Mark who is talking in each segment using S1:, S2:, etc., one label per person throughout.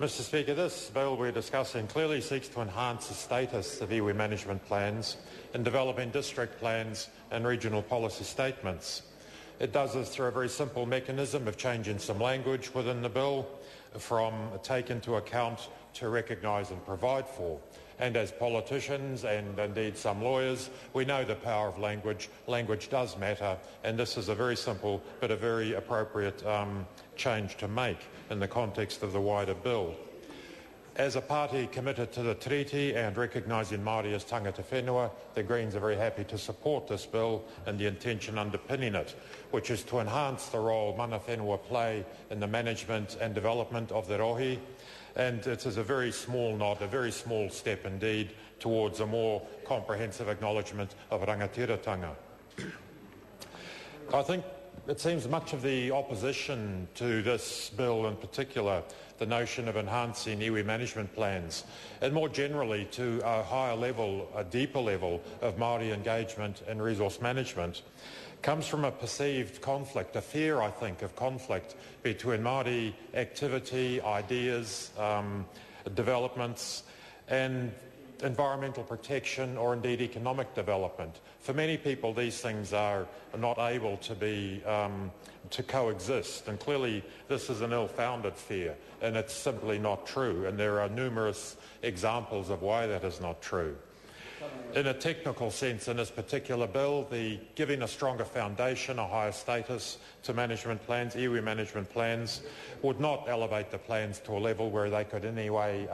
S1: Mr Speaker, this bill we're discussing clearly seeks to enhance the status of iwi management plans in developing district plans and regional policy statements. It does this through a very simple mechanism of changing some language within the bill from take into account to recognise and provide for. And as politicians and indeed some lawyers, we know the power of language. Language does matter, and this is a very simple but a very appropriate change to make in the context of the wider bill. As a party committed to the treaty and recognising Māori as tangata whenua, the Greens are very happy to support this bill and the intention underpinning it, which is to enhance the role mana whenua play in the management and development of the rohi. And it is a very small nod, a very small step indeed, towards a more comprehensive acknowledgement of rangatiratanga. I think it seems much of the opposition to this bill, in particular the notion of enhancing iwi management plans, and more generally to a higher level, a deeper level of Māori engagement in resource management, comes from a perceived conflict, a fear, I think, of conflict between Māori activity, ideas, developments, and environmental protection or indeed economic development. For many people, these things are not able to be to coexist, and clearly this is an ill-founded fear, and it's simply not true, and there are numerous examples of why that is not true. In a technical sense, in this particular bill, the giving a stronger foundation, a higher status to management plans, iwi management plans, would not elevate the plans to a level where they could in any way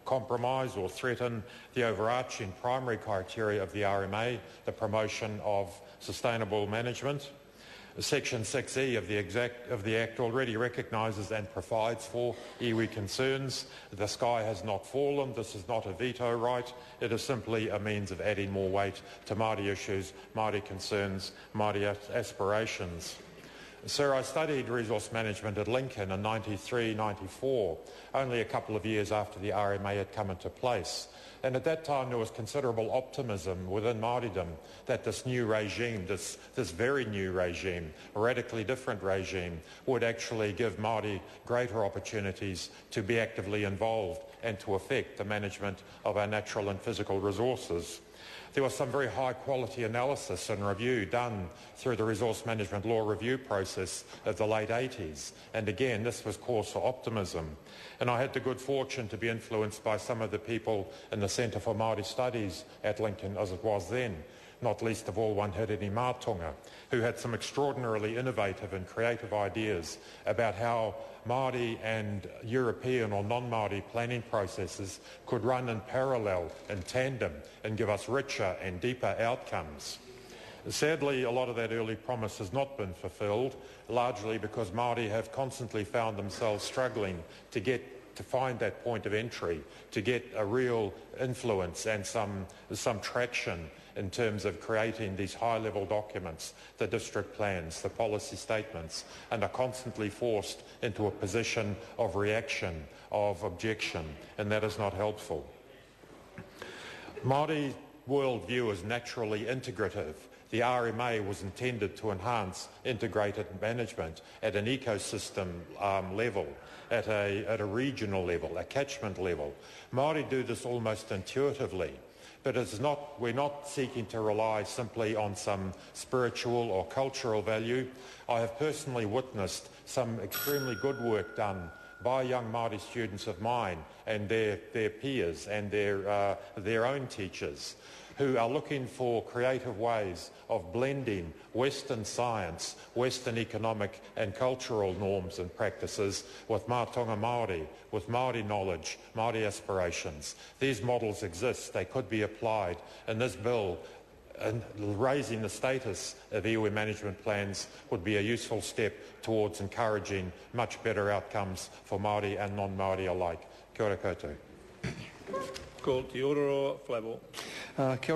S1: compromise or threaten the overarching primary criteria of the RMA, the promotion of sustainable management. Section 6E of the Act already recognises and provides for iwi concerns. The sky has not fallen. This is not a veto right. It is simply a means of adding more weight to Māori issues, Māori concerns, Māori aspirations. Sir, I studied resource management at Lincoln in 93-94, only a couple of years after the RMA had come into place. And at that time there was considerable optimism within Māoridom that this new regime, this very new regime, a radically different regime, would actually give Māori greater opportunities to be actively involved and to affect the management of our natural and physical resources. There was some very high quality analysis and review done through the resource management law review process of the late 80s, and again this was cause for optimism. And I had the good fortune to be influenced by some of the people in the Centre for Māori Studies at Lincoln, as it was then, not least of all one Hirini Mātonga, who had some extraordinarily innovative and creative ideas about how Māori and European or non-Māori planning processes could run in parallel, in tandem, and give us richer and deeper outcomes. Sadly, a lot of that early promise has not been fulfilled, largely because Māori have constantly found themselves struggling to find that point of entry, to get a real influence and some traction in terms of creating these high-level documents, the district plans, the policy statements, and are constantly forced into a position of reaction, of objection, and that is not helpful. Māori worldview is naturally integrative. The RMA was intended to enhance integrated management at an ecosystem level, at a regional level, a catchment level. Māori do this almost intuitively, but we're not seeking to rely simply on some spiritual or cultural value. I have personally witnessed some extremely good work done by young Māori students of mine and their peers and their own teachers, who are looking for creative ways of blending Western science, Western economic and cultural norms and practices with Mātonga Māori, with Māori knowledge, Māori aspirations. These models exist, they could be applied, and this bill, raising the status of iwi management plans, would be a useful step towards encouraging much better outcomes for Māori and non-Māori alike. Kia ora koutou.
S2: Ko te ororo, Flavor.